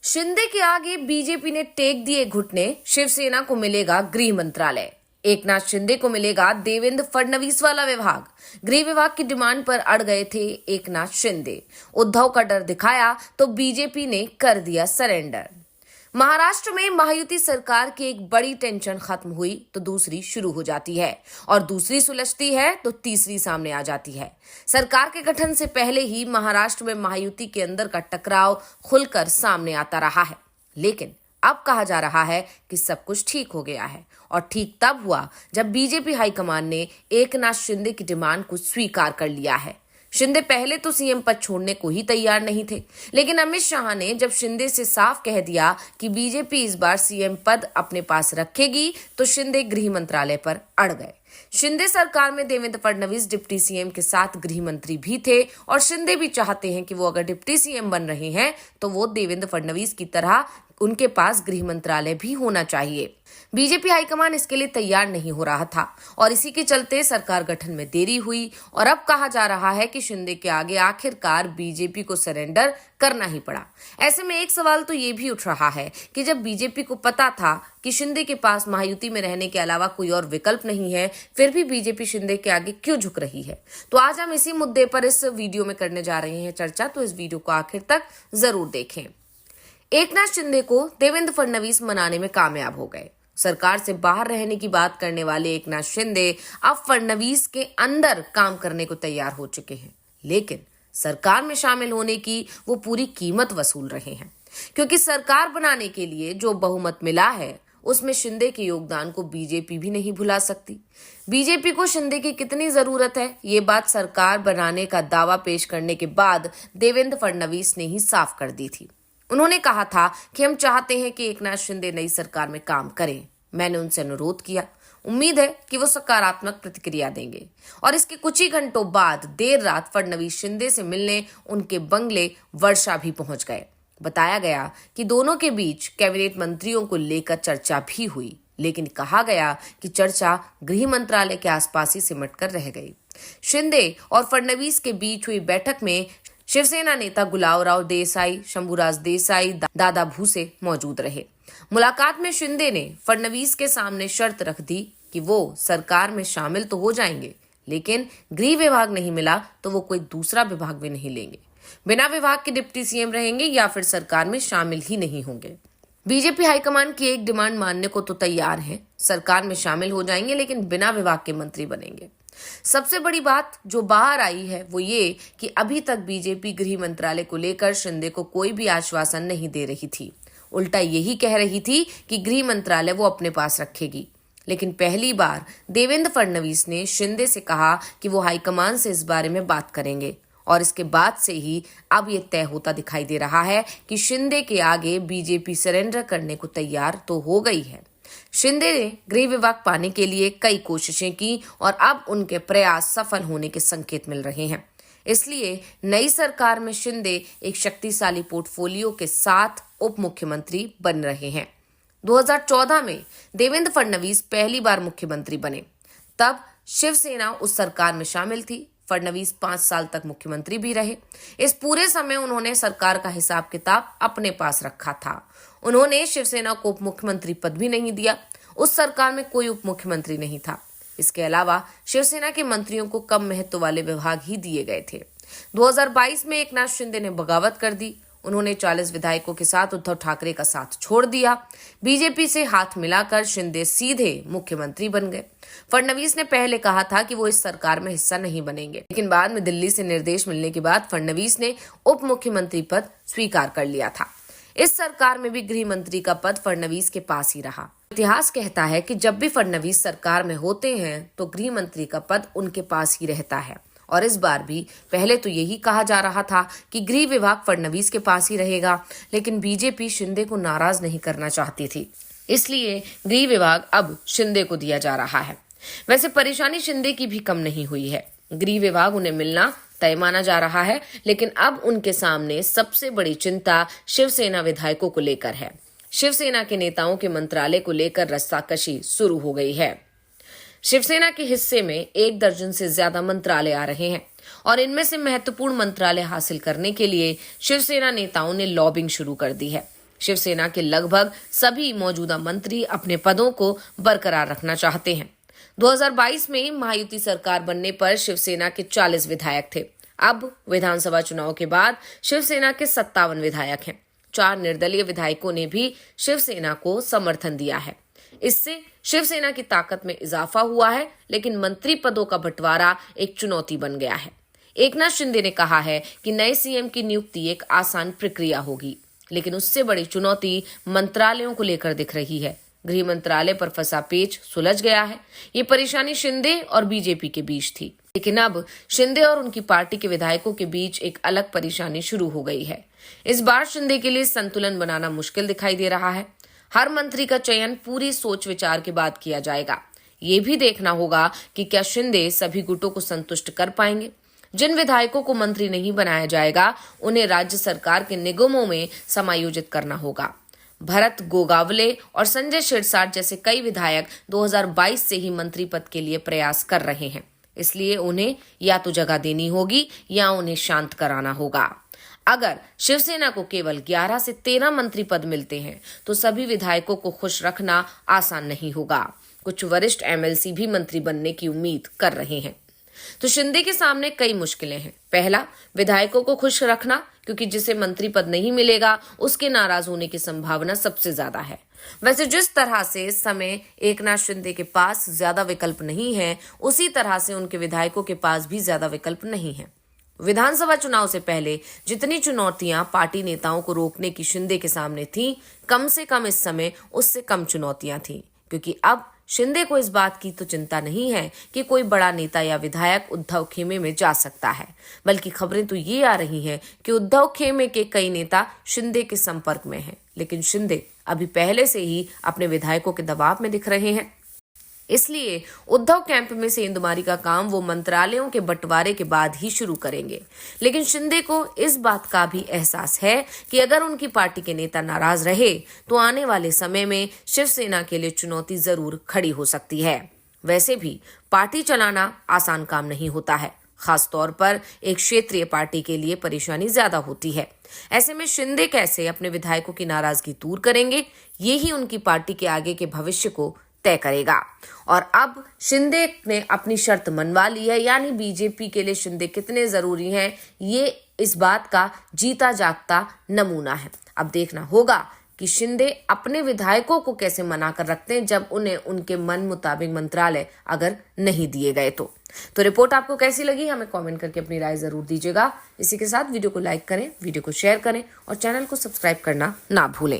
शिंदे के आगे बीजेपी ने टेक दिए घुटने, शिवसेना को मिलेगा गृह मंत्रालय। एकनाथ शिंदे को मिलेगा देवेंद्र फडणवीस वाला विभाग। गृह विभाग की डिमांड पर अड़ गए थे एकनाथ शिंदे। उद्धव का डर दिखाया तो बीजेपी ने कर दिया सरेंडर। महाराष्ट्र में महायुति सरकार की एक बड़ी टेंशन खत्म हुई तो दूसरी शुरू हो जाती है, और दूसरी सुलझती है तो तीसरी सामने आ जाती है। सरकार के गठन से पहले ही महाराष्ट्र में महायुति के अंदर का टकराव खुलकर सामने आता रहा है, लेकिन अब कहा जा रहा है कि सब कुछ ठीक हो गया है। और ठीक तब हुआ जब बीजेपी हाईकमान ने एकनाथ शिंदे की डिमांड को स्वीकार कर लिया है। शिंदे पहले तो सीएम पद छोड़ने को ही तैयार नहीं थे, लेकिन अमित शाह ने जब शिंदे से साफ कह दिया कि बीजेपी इस बार सीएम पद अपने पास रखेगी, तो शिंदे गृह मंत्रालय पर अड़ गए। शिंदे सरकार में देवेंद्र फडणवीस डिप्टी सीएम के साथ गृह मंत्री भी थे, और शिंदे भी चाहते हैं कि वो अगर डिप्टी सीएम बन रहे हैं तो वो देवेंद्र फडणवीस की तरह उनके पास गृह मंत्रालय भी होना चाहिए। बीजेपी हाईकमान इसके लिए तैयार नहीं हो रहा था, और इसी के चलते सरकार गठन में देरी हुई। और अब कहा जा रहा है कि शिंदे के आगे आखिरकार बीजेपी को सरेंडर करना ही पड़ा। ऐसे में एक सवाल तो ये भी उठ रहा है कि जब बीजेपी को पता था कि शिंदे के पास महायुति में रहने के अलावा कोई और विकल्प नहीं है, फिर भी बीजेपी शिंदे के आगे क्यों झुक रही है? तो आज हम इसी मुद्दे पर इस वीडियो में करने जा रहे हैं चर्चा, तो इस वीडियो को आखिर तक जरूर देखें। एकनाथ शिंदे को देवेंद्र फडणवीस मनाने में कामयाब हो गए। सरकार से बाहर रहने की बात करने वाले एकनाथ शिंदे अब फडणवीस के अंदर काम करने को तैयार हो चुके हैं, लेकिन सरकार में शामिल होने की वो पूरी कीमत वसूल रहे हैं, क्योंकि सरकार बनाने के लिए जो बहुमत मिला है उसमें शिंदे के योगदान को बीजेपी भी नहीं भुला सकती। बीजेपी को शिंदे की कितनी जरूरत है, ये बात सरकार बनाने का दावा पेश करने के बाद देवेंद्र फडणवीस ने ही साफ कर दी थी। उन्होंने कहा था कि हम चाहते हैं कि एकनाथ शिंदे नई सरकार में काम करें। मैंने उनसे अनुरोध किया, उम्मीद है कि वो सकारात्मक प्रतिक्रिया देंगे। और इसके कुछ ही घंटों बाद देर रात फडणवीस शिंदे से मिलने उनके बंगले वर्षा भी पहुंच गए। बताया गया कि दोनों के बीच कैबिनेट मंत्रियों को लेकर चर्चा भी हुई, लेकिन कहा गया कि चर्चा गृह मंत्रालय के आसपास ही सिमट कर रह गई। शिंदे और फडणवीस के बीच हुई बैठक में शिवसेना नेता गुलाबराव देसाई, शंभूराज देसाई, दादा भूसे मौजूद रहे। मुलाकात में शिंदे ने फडणवीस के सामने शर्त रख दी कि वो सरकार में शामिल तो हो जाएंगे, लेकिन गृह विभाग नहीं मिला तो वो कोई दूसरा विभाग भी नहीं लेंगे। बिना विभाग के डिप्टी सीएम रहेंगे या फिर सरकार में शामिल ही नहीं होंगे। बीजेपी हाईकमान की एक डिमांड मानने को तो तैयार है, सरकार में शामिल हो जाएंगे लेकिन बिना विभाग के मंत्री बनेंगे। सबसे बड़ी बात जो बाहर आई है वो ये कि अभी तक बीजेपी गृह मंत्रालय को लेकर शिंदे को कोई भी आश्वासन नहीं दे रही थी। उल्टा यही कह रही थी कि गृह मंत्रालय वो अपने पास रखेगी। लेकिन पहली बार देवेंद्र फडणवीस ने शिंदे से कहा कि वो हाईकमान से इस बारे में बात करेंगे, और इसके बाद से ही अब ये तय होता दिखाई दे रहा है कि शिंदे के आगे बीजेपी सरेंडर करने को तैयार तो हो गई है। शिंदे ने गृह विभाग पाने के लिए कई कोशिशें की, और अब उनके प्रयास सफल होने के संकेत मिल रहे हैं। इसलिए नई सरकार में शिंदे एक शक्तिशाली पोर्टफोलियो के साथ उप मुख्यमंत्री बन रहे हैं। 2014 में देवेंद्र फडणवीस पहली बार मुख्यमंत्री बने, तब शिवसेना उस सरकार में शामिल थी। फडणवीस 5 साल तक मुख्यमंत्री भी रहे। इस पूरे समय उन्होंने सरकार का हिसाब किताब अपने पास रखा था। उन्होंने शिवसेना को उप मुख्यमंत्री पद भी नहीं दिया। उस सरकार में कोई उप मुख्यमंत्री नहीं था। इसके अलावा शिवसेना के मंत्रियों को कम महत्व वाले विभाग ही दिए गए थे। 2022 में एकनाथ शिंदे ने बगावत कर दी। उन्होंने 40 विधायकों के साथ उद्धव ठाकरे का साथ छोड़ दिया। बीजेपी से हाथ मिलाकर शिंदे सीधे मुख्यमंत्री बन गए। फडणवीस ने पहले कहा था कि वो इस सरकार में हिस्सा नहीं बनेंगे, लेकिन बाद में दिल्ली से निर्देश मिलने के बाद फडणवीस ने उप मुख्यमंत्री पद स्वीकार कर लिया था। इस सरकार में भी गृह मंत्री का पद फडणवीस के पास ही रहा। इतिहास कहता है कि जब भी फडणवीस सरकार में होते हैं तो गृह मंत्री का पद उनके पास ही रहता है, और इस बार भी पहले तो यही कहा जा रहा था कि गृह विभाग फडणवीस के पास ही रहेगा, लेकिन बीजेपी शिंदे को नाराज नहीं करना चाहती थी, इसलिए गृह विभाग अब शिंदे को दिया जा रहा है। वैसे परेशानी शिंदे की भी कम नहीं हुई है। गृह विभाग उन्हें मिलना तय माना जा रहा है, लेकिन अब उनके सामने सबसे बड़ी चिंता शिवसेना विधायकों को लेकर है। शिवसेना के नेताओं के मंत्रालय को लेकर रस्साकशी शुरू हो गई है। शिवसेना के हिस्से में 1 दर्जन से ज्यादा मंत्रालय आ रहे हैं, और इनमें से महत्वपूर्ण मंत्रालय हासिल करने के लिए शिवसेना नेताओं ने लॉबिंग शुरू कर दी है। शिवसेना के लगभग सभी मौजूदा मंत्री अपने पदों को बरकरार रखना चाहते हैं। 2022 में महायुति सरकार बनने पर शिवसेना के 40 विधायक थे। अब विधानसभा चुनाव के बाद शिवसेना के 57 विधायक हैं। 4 निर्दलीय विधायकों ने भी शिवसेना को समर्थन दिया है। इससे शिवसेना की ताकत में इजाफा हुआ है, लेकिन मंत्री पदों का बंटवारा एक चुनौती बन गया है। एकनाथ शिंदे ने कहा है कि नए सीएम की नियुक्ति एक आसान प्रक्रिया होगी, लेकिन उससे बड़ी चुनौती मंत्रालयों को लेकर दिख रही है। गृह मंत्रालय पर फंसा पेच सुलझ गया है। ये परेशानी शिंदे और बीजेपी के बीच थी, लेकिन अब शिंदे और उनकी पार्टी के विधायकों के बीच एक अलग परेशानी शुरू हो गई है। इस बार शिंदे के लिए संतुलन बनाना मुश्किल दिखाई दे रहा है। हर मंत्री का चयन पूरी सोच विचार के बाद किया जाएगा। ये भी देखना होगा कि क्या शिंदे सभी गुटों को संतुष्ट कर पाएंगे। जिन विधायकों को मंत्री नहीं बनाया जाएगा, उन्हें राज्य सरकार के निगमों में समायोजित करना होगा। भरत गोगावले और संजय शिरसाट जैसे कई विधायक 2022 से ही मंत्री पद के लिए प्रयास कर रहे हैं, इसलिए उन्हें या तो जगह देनी होगी या उन्हें शांत कराना होगा। अगर शिवसेना को केवल 11 से 13 मंत्री पद मिलते हैं तो सभी विधायकों को खुश रखना आसान नहीं होगा। कुछ वरिष्ठ एमएलसी भी मंत्री बनने की उम्मीद कर रहे हैं। तो शिंदे के सामने कई मुश्किलें हैं। पहला, विधायकों को खुश रखना, क्योंकि जिसे मंत्री पद नहीं मिलेगा उसके नाराज होने की संभावना सबसे ज्यादा है। वैसे जिस तरह से इस समय एकनाथ शिंदे के पास ज्यादा विकल्प नहीं है, उसी तरह से उनके विधायकों के पास भी ज्यादा विकल्प नहीं है। विधानसभा चुनाव से पहले जितनी चुनौतियां पार्टी नेताओं को रोकने की शिंदे के सामने थी, कम से कम इस समय उससे कम चुनौतियां थी, क्योंकि अब शिंदे को इस बात की तो चिंता नहीं है कि कोई बड़ा नेता या विधायक उद्धव खेमे में जा सकता है, बल्कि खबरें तो ये आ रही हैं कि उद्धव खेमे के कई नेता शिंदे के संपर्क में हैं, लेकिन शिंदे अभी पहले से ही अपने विधायकों के दबाव में दिख रहे हैं। इसलिए उद्धव कैंप में सेंधमारी का काम वो मंत्रालयों के बंटवारे के बाद ही शुरू करेंगे। लेकिन शिंदे को इस बात का भी एहसास है कि अगर उनकी पार्टी के नेता नाराज रहे तो आने वाले समय में शिवसेना के लिए चुनौती जरूर खड़ी हो सकती है। वैसे भी पार्टी चलाना आसान काम नहीं होता है, खास तौर पर एक क्षेत्रीय पार्टी के लिए परेशानी ज्यादा होती है। ऐसे में शिंदे कैसे अपने विधायकों की नाराजगी दूर करेंगे, ये ही उनकी पार्टी के आगे के भविष्य को तय करेगा। और अब शिंदे ने अपनी शर्त मनवा ली है, यानी बीजेपी के लिए शिंदे कितने जरूरी हैं, ये इस बात का जीता जागता नमूना है। अब देखना होगा कि शिंदे अपने विधायकों को कैसे मना कर रखते हैं जब उन्हें उनके मन मुताबिक मंत्रालय अगर नहीं दिए गए तो रिपोर्ट आपको कैसी लगी हमें कमेंट करके अपनी राय जरूर दीजिएगा। इसी के साथ वीडियो को लाइक करें, वीडियो को शेयर करें और चैनल को सब्सक्राइब करना ना भूलें।